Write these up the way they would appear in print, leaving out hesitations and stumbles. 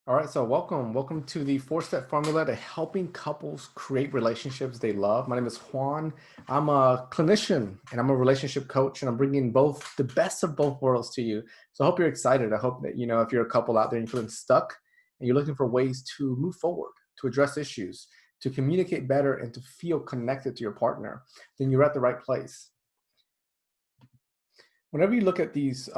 All right, so welcome to the four-step formula to helping couples create relationships they love. My name is Juan. I'm a clinician and I'm a relationship coach, and I'm bringing both the best of both worlds to you. So I hope you're excited. I hope that if you're a couple out there and you're feeling stuck and you're looking for ways to move forward, to address issues, to communicate better, and to feel connected to your partner, then you're at the right place. Whenever you look at these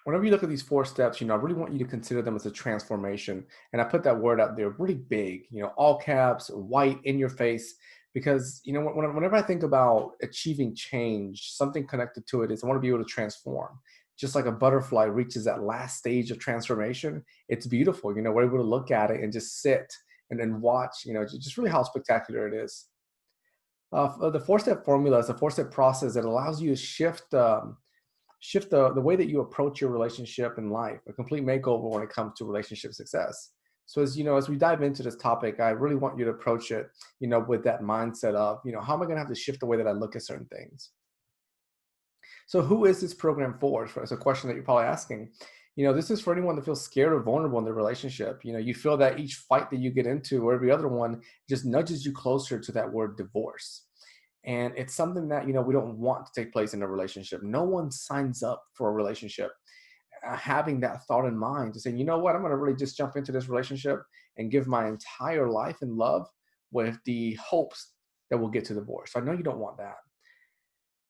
whenever you look at these four steps, I really want you to consider them as a transformation. And I put that word out there really big, all caps, white, in your face, because whenever I think about achieving change, something connected to it is I want to be able to transform. Just like a butterfly reaches that last stage of transformation, it's beautiful. We're able to look at it and just sit and then watch, just really how spectacular it is. The four-step formula is a four-step process that allows you to shift the way that you approach your relationship in life, a complete makeover when it comes to relationship success. So as we dive into this topic, I really want you to approach it, with that mindset of, how am I going to have to shift the way that I look at certain things? So who is this program for? It's a question that you're probably asking. This is for anyone that feels scared or vulnerable in their relationship. You feel that each fight that you get into or every other one just nudges you closer to that word divorce. And it's something that, we don't want to take place in a relationship. No one signs up for a relationship having that thought in mind to say, you know what, I'm going to really just jump into this relationship and give my entire life in love with the hopes that we'll get to divorce. So I know you don't want that.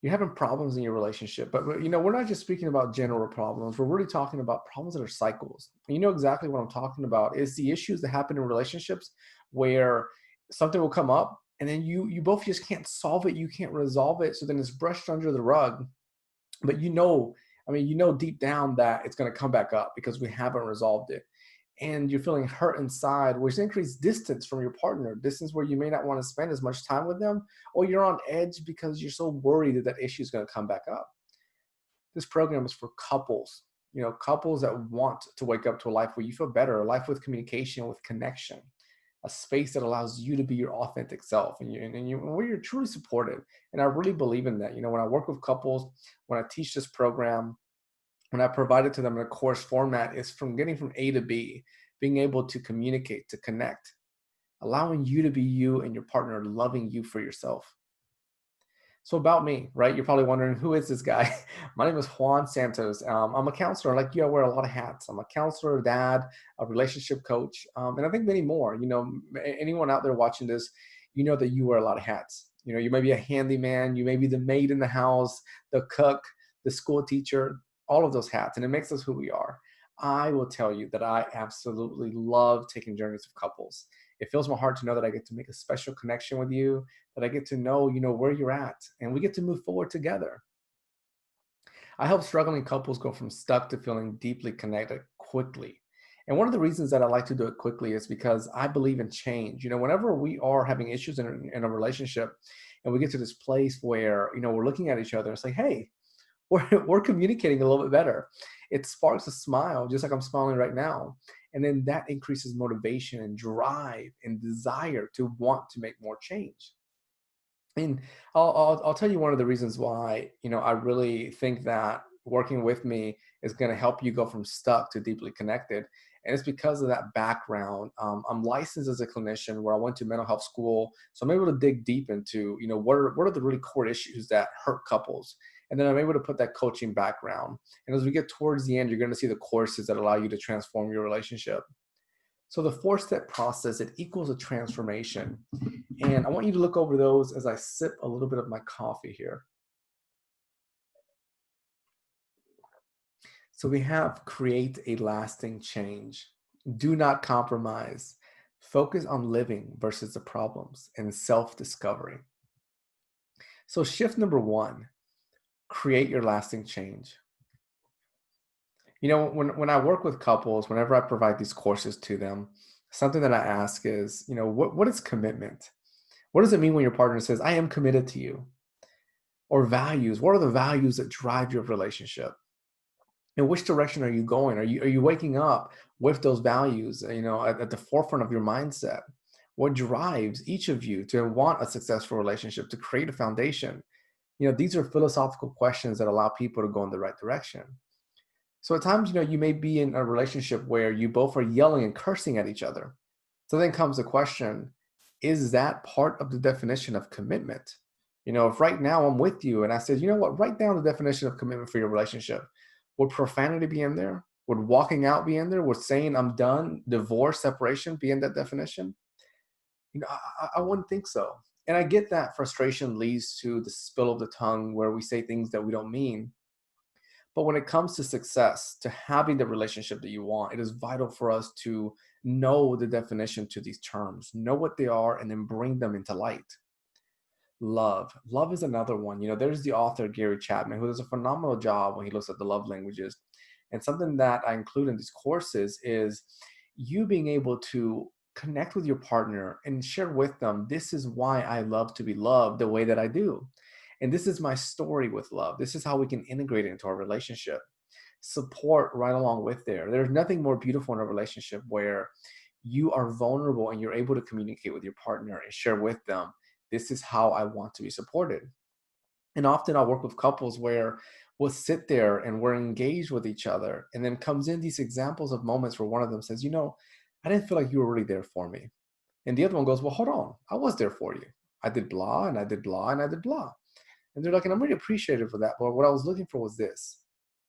You're having problems in your relationship, but we're not just speaking about general problems. We're really talking about problems that are cycles. And you know exactly what I'm talking about is the issues that happen in relationships where something will come up and then you both just can't solve it, you can't resolve it, so then it's brushed under the rug. But deep down that it's going to come back up because we haven't resolved it, and you're feeling hurt inside, which increases distance from your partner, distance where you may not want to spend as much time with them, or you're on edge because you're so worried that that issue is going to come back up. This program is for couples, couples that want to wake up to a life where you feel better, a life with communication, with connection, a space that allows you to be your authentic self, where you're truly supported. And I really believe in that. When I work with couples, when I teach this program, when I provide it to them in a course format, is from getting from A to B, being able to communicate, to connect, allowing you to be you and your partner loving you for yourself. So about me, right? You're probably wondering, who is this guy? My name is Juan Santos. I'm a counselor. Like you, I wear a lot of hats. I'm a counselor, dad, a relationship coach, and I think many more. Anyone out there watching this, you know that you wear a lot of hats. You may be a handyman, you may be the maid in the house, the cook, the school teacher, all of those hats, and it makes us who we are. I will tell you that I absolutely love taking journeys with couples. It fills my heart to know that I get to make a special connection with you, that I get to know, where you're at, and we get to move forward together. I help struggling couples go from stuck to feeling deeply connected quickly. And one of the reasons that I like to do it quickly is because I believe in change. Whenever we are having issues in a relationship and we get to this place where, we're looking at each other, it's like, hey, we're communicating a little bit better. It sparks a smile, just like I'm smiling right now. And then that increases motivation and drive and desire to want to make more change. And I'll tell you one of the reasons why, I really think that working with me is going to help you go from stuck to deeply connected. And it's because of that background. I'm licensed as a clinician where I went to mental health school. So I'm able to dig deep into, what are the really core issues that hurt couples. And then I'm able to put that coaching background. And as we get towards the end, you're going to see the courses that allow you to transform your relationship. So the four-step process, it equals a transformation. And I want you to look over those as I sip a little bit of my coffee here. So we have create a lasting change. Do not compromise. Focus on living versus the problems and self-discovery. So shift number one, create your lasting change. When I work with couples, whenever I provide these courses to them, something that I ask is, what is commitment? What does it mean when your partner says, I am committed to you? Or values, what are the values that drive your relationship? In which direction are you going? Are you waking up with those values, at the forefront of your mindset? What drives each of you to want a successful relationship, to create a foundation? These are philosophical questions that allow people to go in the right direction. So at times, you may be in a relationship where you both are yelling and cursing at each other. So then comes the question, is that part of the definition of commitment? If right now I'm with you and I said, you know what, write down the definition of commitment for your relationship. Would profanity be in there? Would walking out be in there? Would saying I'm done, divorce, separation be in that definition? I wouldn't think so. And I get that frustration leads to the spill of the tongue where we say things that we don't mean. But when it comes to success, to having the relationship that you want, it is vital for us to know the definition to these terms, know what they are, and then bring them into light. Love. Love is another one. There's the author Gary Chapman who does a phenomenal job when he looks at the love languages. And something that I include in these courses is you being able to connect with your partner and share with them, this is why I love to be loved the way that I do. And this is my story with love. This is how we can integrate it into our relationship. Support right along with there. There's nothing more beautiful in a relationship where you are vulnerable and you're able to communicate with your partner and share with them, this is how I want to be supported. And often I'll work with couples where we'll sit there and we're engaged with each other. And then comes in these examples of moments where one of them says, I didn't feel like you were really there for me. And the other one goes, well, hold on. I was there for you. I did blah and I did blah and I did blah. And they're like, and I'm really appreciative for that. But what I was looking for was this.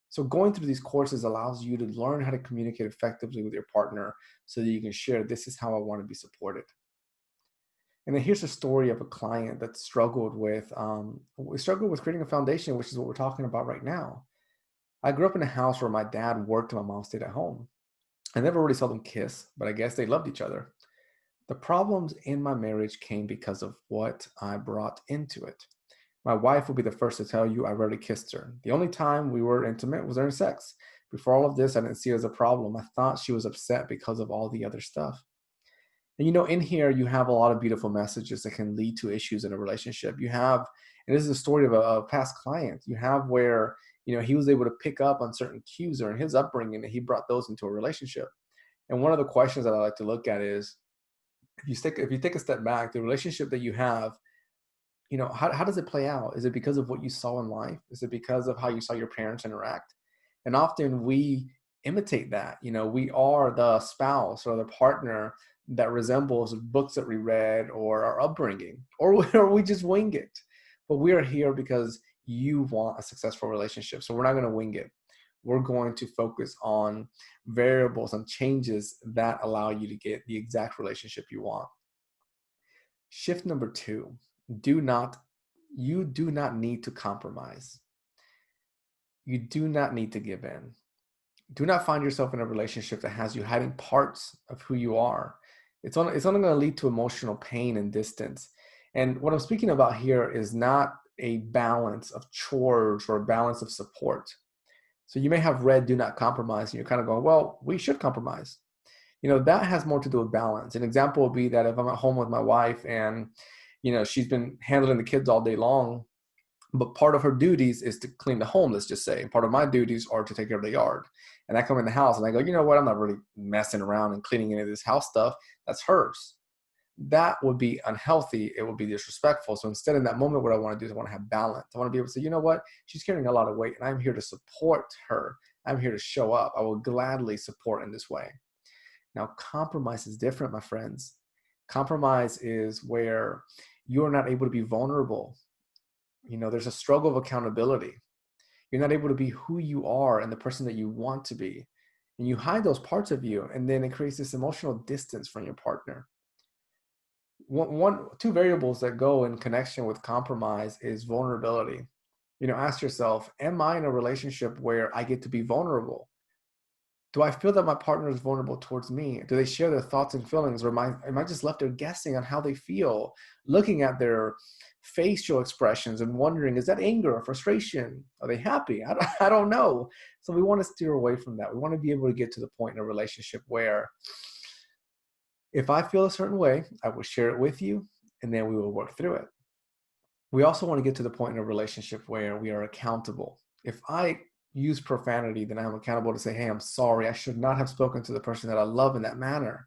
So going through these courses allows you to learn how to communicate effectively with your partner so that you can share, this is how I want to be supported. And then here's a story of a client that struggled with creating a foundation, which is what we're talking about right now. I grew up in a house where my dad worked and my mom stayed at home. I never really saw them kiss, but I guess they loved each other. The problems in my marriage came because of what I brought into it. My wife will be the first to tell you I rarely kissed her. The only time we were intimate was during sex. Before all of this, I didn't see it as a problem. I thought she was upset because of all the other stuff. And in here, you have a lot of beautiful messages that can lead to issues in a relationship. You have, and this is a story of a past client, you have where, he was able to pick up on certain cues or in his upbringing and he brought those into a relationship. And one of the questions that I like to look at is, if you take a step back, the relationship that you have, how does it play out? Is it because of what you saw in life? Is it because of how you saw your parents interact? And often we imitate that. We are the spouse or the partner that resembles books that we read or our upbringing, or we just wing it. But we are here because you want a successful relationship. So we're not going to wing it. We're going to focus on variables and changes that allow you to get the exact relationship you want. Shift number 2, you do not need to compromise. You do not need to give in. Do not find yourself in a relationship that has you hiding parts of who you are. It's only going to lead to emotional pain and distance. And what I'm speaking about here is not a balance of chores or a balance of support. So you may have read Do Not Compromise and you're kind of going, well, we should compromise. That has more to do with balance. An example would be that if I'm at home with my wife and she's been handling the kids all day long, but part of her duties is to clean the home, let's just say. And part of my duties are to take care of the yard. And I come in the house and I go, you know what? I'm not really messing around and cleaning any of this house stuff. That's hers. That would be unhealthy. It would be disrespectful. So instead, in that moment, what I want to do is I want to have balance. I want to be able to say, you know what? She's carrying a lot of weight and I'm here to support her. I'm here to show up. I will gladly support in this way. Now, compromise is different, my friends. Compromise is where you're not able to be vulnerable. There's a struggle of accountability. You're not able to be who you are and the person that you want to be. And you hide those parts of you, and then it creates this emotional distance from your partner. Two variables that go in connection with compromise is vulnerability. Ask yourself, am I in a relationship where I get to be vulnerable? Do I feel that my partner is vulnerable towards me? Do they share their thoughts and feelings? Or am I just left there guessing on how they feel, looking at their facial expressions and wondering, is that anger or frustration? Are they happy? I don't know. So we want to steer away from that. We want to be able to get to the point in a relationship where if I feel a certain way, I will share it with you, and then we will work through it. We also want to get to the point in a relationship where we are accountable. If I use profanity, then I'm accountable to say, hey, I'm sorry. I should not have spoken to the person that I love in that manner.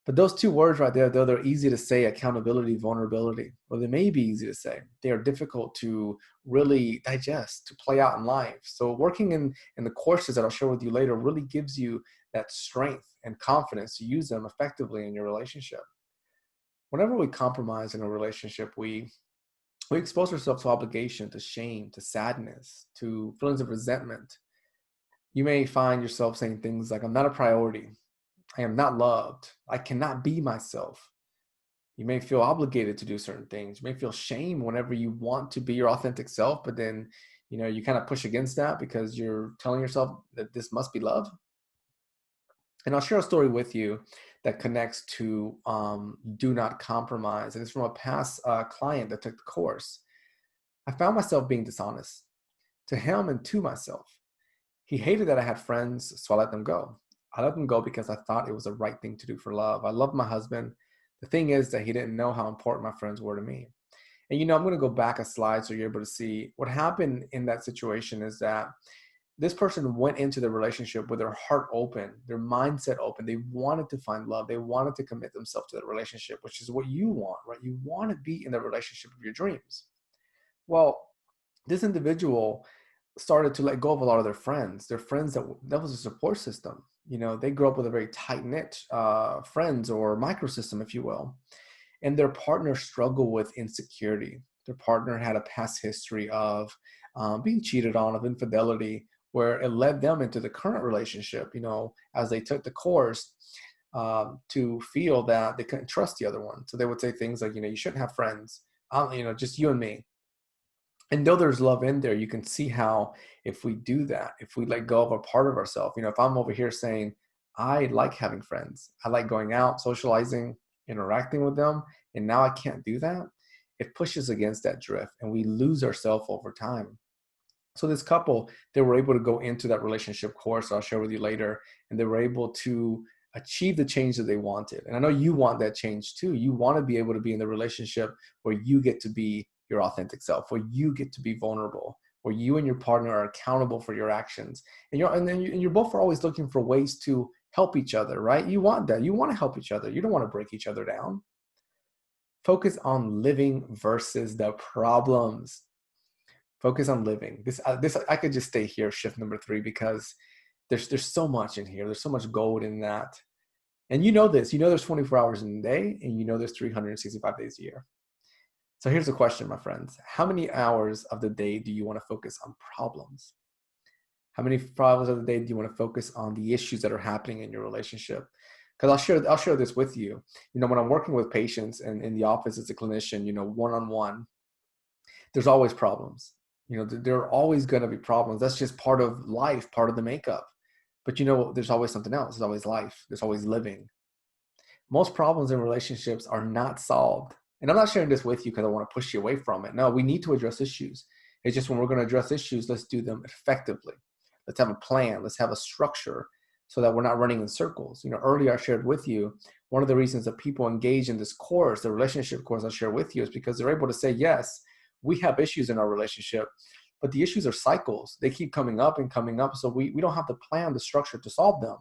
But those two words right there, though they're easy to say, accountability, vulnerability, or they may be easy to say, they are difficult to really digest, to play out in life. So working in the courses that I'll share with you later really gives you that strength and confidence to use them effectively in your relationship. Whenever we compromise in a relationship, we expose ourselves to obligation, to shame, to sadness, to feelings of resentment. You may find yourself saying things like, I'm not a priority. I am not loved. I cannot be myself. You may feel obligated to do certain things. You may feel shame whenever you want to be your authentic self, but then, you kind of push against that because you're telling yourself that this must be love. And I'll share a story with you that connects to do not compromise. And it's from a past client that took the course. I found myself being dishonest to him and to myself. He hated that I had friends, so I let them go. I let them go because I thought it was the right thing to do for love. I loved my husband. The thing is that he didn't know how important my friends were to me. And I'm going to go back a slide so you're able to see what happened in that situation is that this person went into the relationship with their heart open, their mindset open. They wanted to find love. They wanted to commit themselves to the relationship, which is what you want, right? You want to be in the relationship of your dreams. Well, this individual started to let go of a lot of their friends. Their friends that was a support system. They grew up with a very tight knit friends or microsystem, if you will, and their partner struggled with insecurity. Their partner had a past history of being cheated on, of infidelity, where it led them into the current relationship. As they took the course. To feel that they couldn't trust the other one, so they would say things like, you shouldn't have friends. Just you and me. And though there's love in there, you can see how if we do that, if we let go of a part of ourselves, if I'm over here saying, I like having friends, I like going out, socializing, interacting with them, and now I can't do that, it pushes against that drift and we lose ourselves over time. So this couple, they were able to go into that relationship course I'll share with you later, and they were able to achieve the change that they wanted. And I know you want that change too. You want to be able to be in the relationship where you get to be your authentic self, where you get to be vulnerable, where you and your partner are accountable for your actions. And you're both are always looking for ways to help each other, right? You want that. You want to help each other. You don't want to break each other down. Focus on living versus the problems. Focus on living. This I could just stay here, shift number 3, because there's so much in here. There's so much gold in that. And this. There's 24 hours in a day, and there's 365 days a year. So here's the question, my friends. How many hours of the day do you want to focus on problems? How many problems of the day do you want to focus on the issues that are happening in your relationship? Because I'll share this with you. When I'm working with patients and in the office as a clinician, one-on-one, there's always problems. There are always going to be problems. That's just part of life, part of the makeup. But there's always something else. There's always life. There's always living. Most problems in relationships are not solved. And I'm not sharing this with you because I want to push you away from it. No, we need to address issues. It's just when we're going to address issues, let's do them effectively. Let's have a plan. Let's have a structure so that we're not running in circles. Earlier I shared with you, one of the reasons that people engage in this course, the relationship course I share with you, is because they're able to say, yes, we have issues in our relationship, but the issues are cycles. They keep coming up and coming up. So we don't have the plan, the structure to solve them.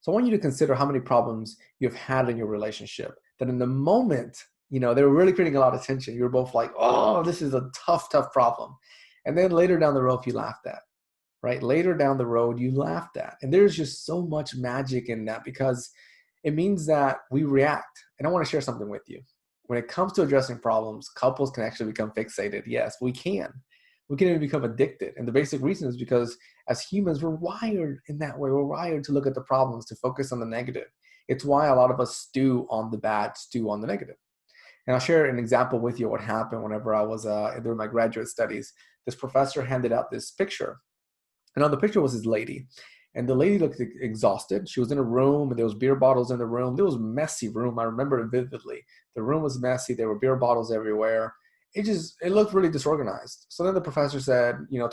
So I want you to consider how many problems you've had in your relationship that in the moment, they were really creating a lot of tension. You were both like, oh, this is a tough, tough problem. And then later down the road, you laughed at, right? Later down the road, you laughed at. And there's just so much magic in that because it means that we react. And I want to share something with you. When it comes to addressing problems, couples can actually become fixated. Yes, we can. We can even become addicted. And the basic reason is because as humans, we're wired in that way. We're wired to look at the problems, to focus on the negative. It's why a lot of us stew on the bad, stew on the negative. And I'll share an example with you what happened whenever I was during my graduate studies. This professor handed out this picture. And on the picture was this lady. And the lady looked exhausted. She was in a room, and there was beer bottles in the room. It was a messy room. I remember it vividly. The room was messy. There were beer bottles everywhere. It looked really disorganized. So then the professor said, to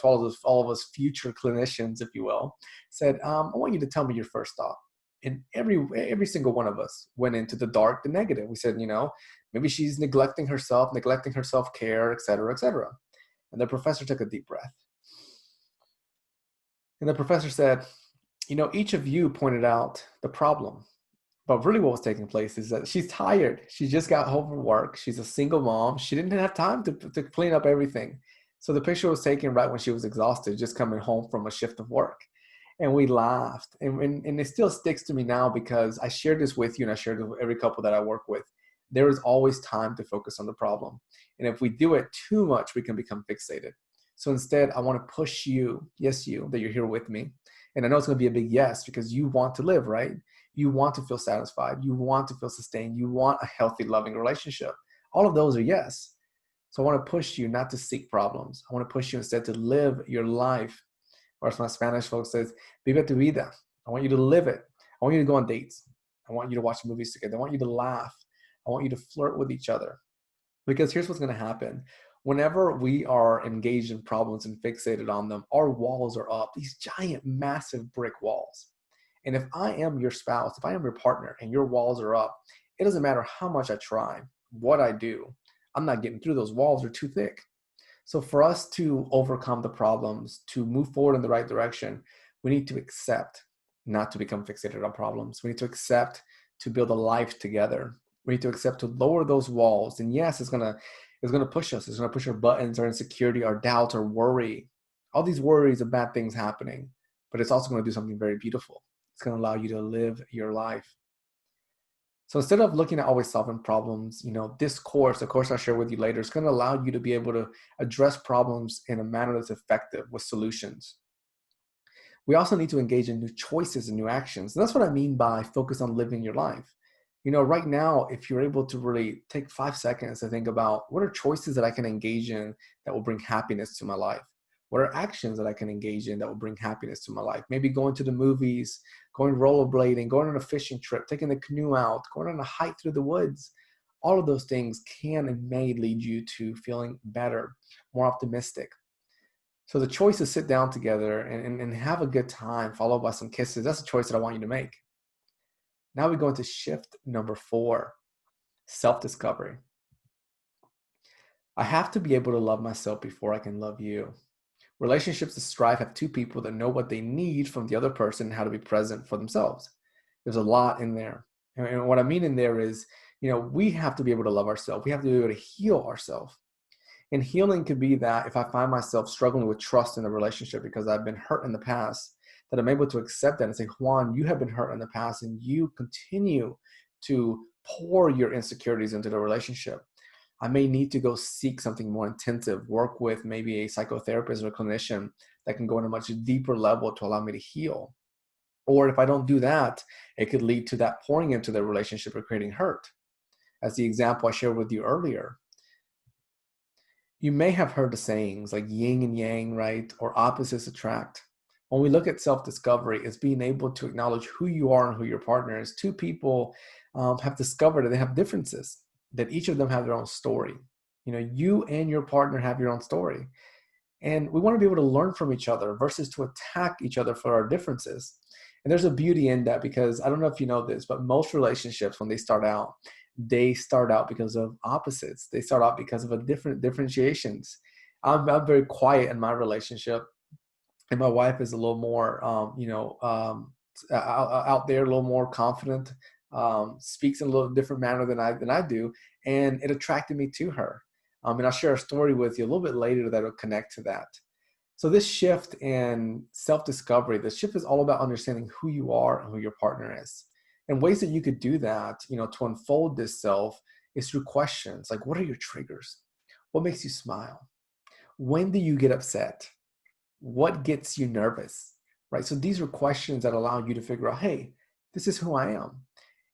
all of us future clinicians, if you will, said, I want you to tell me your first thought. And every single one of us went into the dark, the negative. We said, maybe she's neglecting her self-care, et cetera, et cetera. And the professor took a deep breath. And the professor said, each of you pointed out the problem, But really what was taking place is that she's tired. She just got home from work. She's a single mom. She didn't have time to clean up everything. So the picture was taken right when she was exhausted, just coming home from a shift of work. And we laughed. And it still sticks to me now because I shared this with you and I shared it with every couple that I work with. There is always time to focus on the problem. And if we do it too much, we can become fixated. So instead, I want to push you, yes, you, that you're here with me. And I know it's going to be a big yes because you want to live, right? You want to feel satisfied. You want to feel sustained. You want a healthy, loving relationship. All of those are yes. So I want to push you not to seek problems. I want to push you instead to live your life. Or as my Spanish folks says, vive tu vida. I want you to live it. I want you to go on dates. I want you to watch movies together. I want you to laugh. I want you to flirt with each other. Because here's what's going to happen. Whenever we are engaged in problems and fixated on them, our walls are up, these giant, massive brick walls. And if I am your spouse, if I am your partner and your walls are up, it doesn't matter how much I try, what I do, I'm not getting through. Those walls are too thick. So for us to overcome the problems, to move forward in the right direction, we need to accept not to become fixated on problems. We need to accept to build a life together. We need to accept to lower those walls. And yes, it's gonna push us. It's gonna push our buttons, our insecurity, our doubts, our worry. All these worries of bad things happening. But it's also gonna do something very beautiful. It's gonna allow you to live your life. So instead of looking at always solving problems, this course, the course I'll share with you later, is going to allow you to be able to address problems in a manner that's effective with solutions. We also need to engage in new choices and new actions. And that's what I mean by focus on living your life. Right now, if you're able to really take 5 seconds to think about what are choices that I can engage in that will bring happiness to my life? What are actions that I can engage in that will bring happiness to my life? Maybe going to the movies, going rollerblading, going on a fishing trip, taking the canoe out, going on a hike through the woods. All of those things can and may lead you to feeling better, more optimistic. So the choice to sit down together and have a good time, followed by some kisses, that's a choice that I want you to make. Now we go into shift number 4, self-discovery. I have to be able to love myself before I can love you. Relationships that strive have two people that know what they need from the other person and how to be present for themselves. There's a lot in there. And what I mean in there is, we have to be able to love ourselves. We have to be able to heal ourselves. And healing could be that if I find myself struggling with trust in a relationship because I've been hurt in the past, that I'm able to accept that and say, Juan, you have been hurt in the past and you continue to pour your insecurities into the relationship. I may need to go seek something more intensive, work with maybe a psychotherapist or a clinician that can go on a much deeper level to allow me to heal. Or if I don't do that, it could lead to that pouring into the relationship or creating hurt. As the example I shared with you earlier, you may have heard the sayings like yin and yang, right? Or opposites attract. When we look at self-discovery, it's being able to acknowledge who you are and who your partner is. Two people have discovered that they have differences, that each of them have their own story. You and your partner have your own story. And we want to be able to learn from each other versus to attack each other for our differences. And there's a beauty in that because I don't know if you know this, but most relationships, when they start out because of opposites. They start out because of a different differentiations. I'm very quiet in my relationship, and my wife is a little more, out there, a little more confident, speaks in a little different manner than I do, and it attracted me to her. And I'll share a story with you a little bit later that will connect to that. So this shift in self-discovery, the shift is all about understanding who you are and who your partner is. And ways that you could do that, to unfold this self is through questions like, what are your triggers? What makes you smile? When do you get upset? What gets you nervous? Right? So these are questions that allow you to figure out, hey, this is who I am.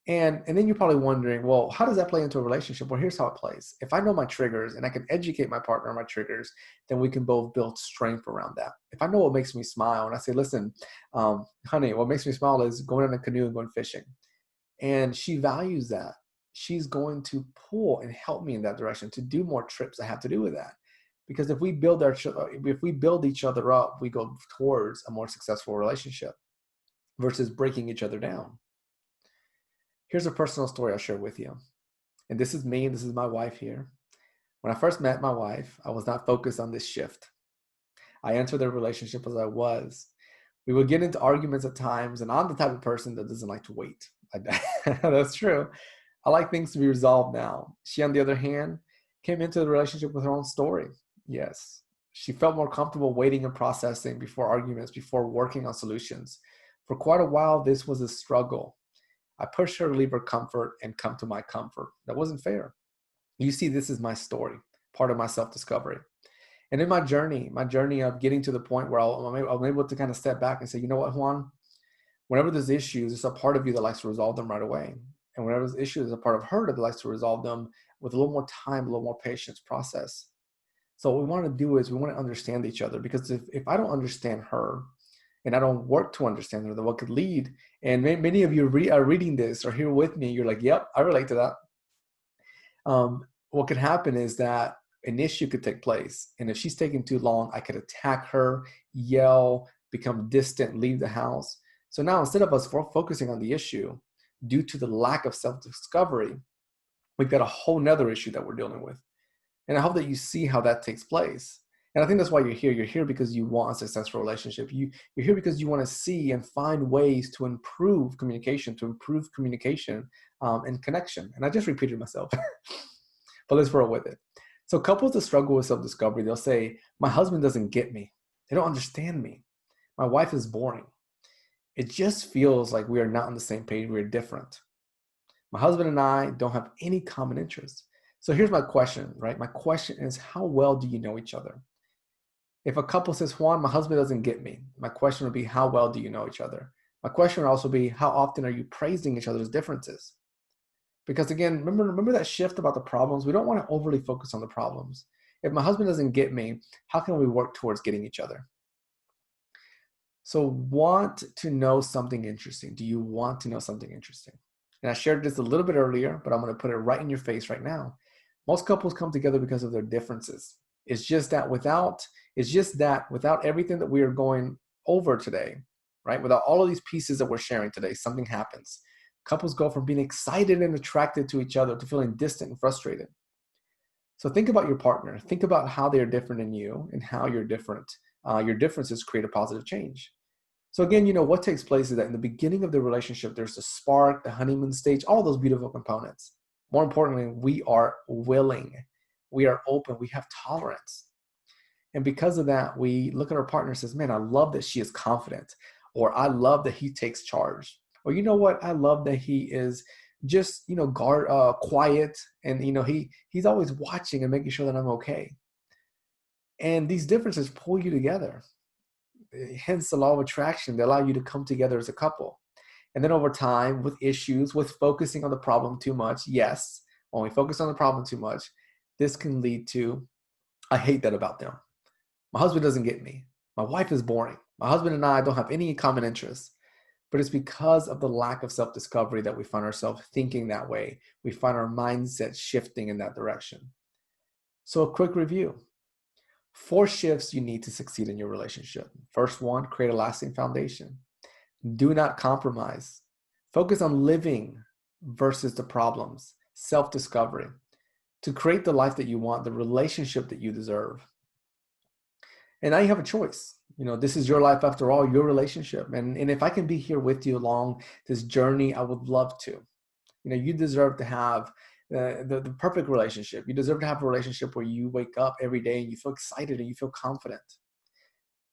And then you're probably wondering, well, how does that play into a relationship? Well, here's how it plays. If I know my triggers and I can educate my partner on my triggers, then we can both build strength around that. If I know what makes me smile and I say, listen, honey, what makes me smile is going in a canoe and going fishing. And she values that. She's going to pull and help me in that direction to do more trips that have to do with that. Because if we build each other up, we go towards a more successful relationship versus breaking each other down. Here's a personal story I'll share with you. And this is me, and this is my wife here. When I first met my wife, I was not focused on this shift. I entered the relationship as I was. We would get into arguments at times, and I'm the type of person that doesn't like to wait. That's true. I like things to be resolved now. She, on the other hand, came into the relationship with her own story. Yes. She felt more comfortable waiting and processing before arguments, before working on solutions. For quite a while, this was a struggle. I pushed her to leave her comfort and come to my comfort. That wasn't fair. You see, this is my story, part of my self discovery. And in my journey of getting to the point where I'm able to kind of step back and say, you know what, Juan, whenever there's issues, there's a part of you that likes to resolve them right away. And whenever there's issues, there's a part of her that likes to resolve them with a little more time, a little more patience process. So what we want to do is we want to understand each other, because if I don't understand her and I don't work to understand her, then what could lead, and many of you are reading this or here with me, you're like, yep, I relate to that. What could happen is that an issue could take place. And if she's taking too long, I could attack her, yell, become distant, leave the house. So now instead of us focusing on the issue, due to the lack of self-discovery, we've got a whole nother issue that we're dealing with. And I hope that you see how that takes place. And I think that's why you're here. You're here because you want a successful relationship. You're here because you want to see and find ways to improve communication, and connection. And I just repeated myself, but let's roll with it. So couples that struggle with self-discovery, they'll say, my husband doesn't get me. They don't understand me. My wife is boring. It just feels like we are not on the same page. We're different. My husband and I don't have any common interests. So here's my question, right? My question is, how well do you know each other? If a couple says, Juan, my husband doesn't get me, my question would be, how well do you know each other? My question would also be, how often are you praising each other's differences? Because again, remember that shift about the problems? We don't want to overly focus on the problems. If my husband doesn't get me, how can we work towards getting each other? So want to know something interesting. Do you want to know something interesting? And I shared this a little bit earlier, but I'm going to put it right in your face right now. Most couples come together because of their differences. It's just that without everything that we are going over today, right? Without all of these pieces that we're sharing today, something happens. Couples go from being excited and attracted to each other to feeling distant and frustrated. So think about your partner. Think about how they're different than you and how you're different. Your differences create a positive change. So again, what takes place is that in the beginning of the relationship, there's the spark, the honeymoon stage, all those beautiful components. More importantly, we are willing, we are open, we have tolerance. And because of that, we look at our partner and says, man, I love that she is confident, or I love that he takes charge, or you know what, I love that he is just, quiet, and he's always watching and making sure that I'm okay. And these differences pull you together. Hence the law of attraction. They allow you to come together as a couple. And then over time, with issues, with focusing on the problem too much, yes, when we focus on the problem too much, this can lead to, I hate that about them. My husband doesn't get me. My wife is boring. My husband and I don't have any common interests. But it's because of the lack of self-discovery that we find ourselves thinking that way. We find our mindset shifting in that direction. So a quick review. 4 shifts you need to succeed in your relationship. First one, create a lasting foundation. Do not compromise. Focus on living versus the problems. Self-discovery. To create the life that you want, the relationship that you deserve. And now you have a choice. This is your life after all, your relationship. And if I can be here with you along this journey, I would love to. You deserve to have the perfect relationship. You deserve to have a relationship where you wake up every day and you feel excited and you feel confident.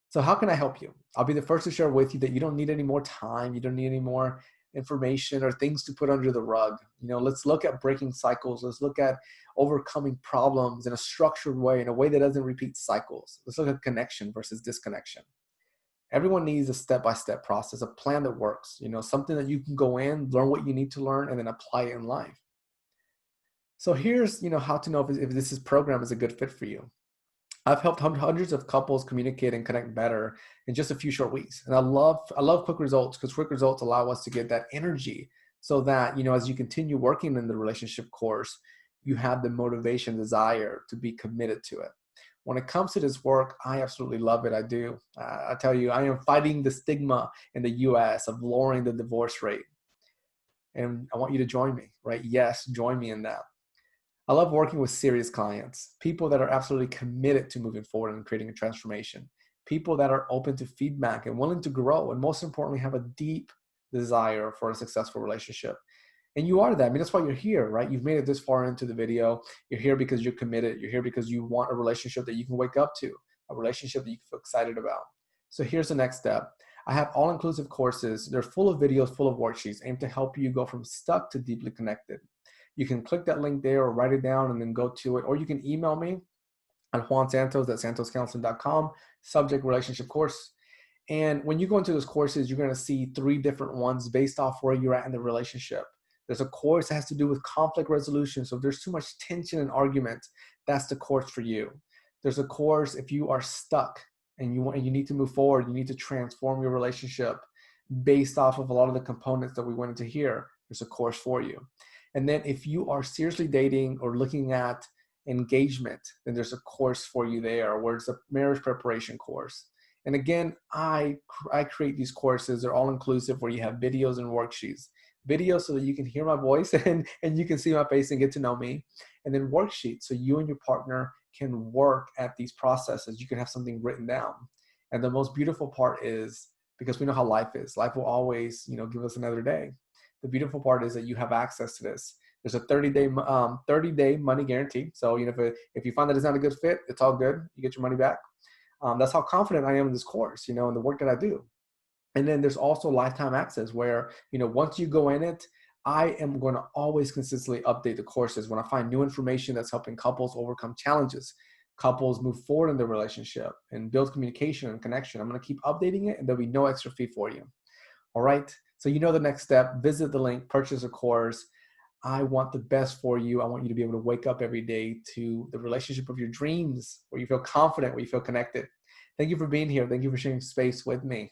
So how can I help you? I'll be the first to share with you that you don't need any more time. You don't need any more information or things to put under the rug. Let's look at breaking cycles. Let's look at overcoming problems in a structured way, in a way that doesn't repeat cycles. Let's look at connection versus disconnection. Everyone needs a step-by-step process, a plan that works, something that you can go in, learn what you need to learn, and then apply it in life. So here's, how to know if this program is a good fit for you. I've helped hundreds of couples communicate and connect better in just a few short weeks. And I love quick results, because quick results allow us to get that energy so that, as you continue working in the relationship course, you have the motivation, desire to be committed to it. When it comes to this work, I absolutely love it. I do. I tell you, I am fighting the stigma in the US of lowering the divorce rate. And I want you to join me, right? Yes, join me in that. I love working with serious clients, people that are absolutely committed to moving forward and creating a transformation, people that are open to feedback and willing to grow, and most importantly, have a deep desire for a successful relationship. And you are that. I mean, that's why you're here, right? You've made it this far into the video. You're here because you're committed. You're here because you want a relationship that you can wake up to, a relationship that you can feel excited about. So here's the next step. I have all-inclusive courses. They're full of videos, full of worksheets, aimed to help you go from stuck to deeply connected. You can click that link there or write it down and then go to it, or you can email me at juansantos@santoscounseling.com, subject relationship course. And when you go into those courses, you're going to see 3 different ones based off where you're at in the relationship. There's a course that has to do with conflict resolution. So if there's too much tension and argument, that's the course for you. There's a course if you are stuck and you need to move forward, you need to transform your relationship based off of a lot of the components that we went into here. There's a course for you. And then if you are seriously dating or looking at engagement, then there's a course for you there, where it's a marriage preparation course. And again, I create these courses. They're all inclusive, where you have videos and worksheets. Videos so that you can hear my voice and you can see my face and get to know me. And then worksheets so you and your partner can work at these processes. You can have something written down. And the most beautiful part is, because we know how life is, life will always, give us another day. The beautiful part is that you have access to this. There's a 30-day money guarantee. So if you find that it's not a good fit, it's all good. You get your money back. That's how confident I am in this course, and the work that I do. And then there's also lifetime access where, once you go in it, I am going to always consistently update the courses when I find new information that's helping couples overcome challenges, couples move forward in their relationship and build communication and connection. I'm going to keep updating it, and there'll be no extra fee for you. All right. So the next step, visit the link, purchase a course. I want the best for you. I want you to be able to wake up every day to the relationship of your dreams, where you feel confident, where you feel connected. Thank you for being here. Thank you for sharing space with me.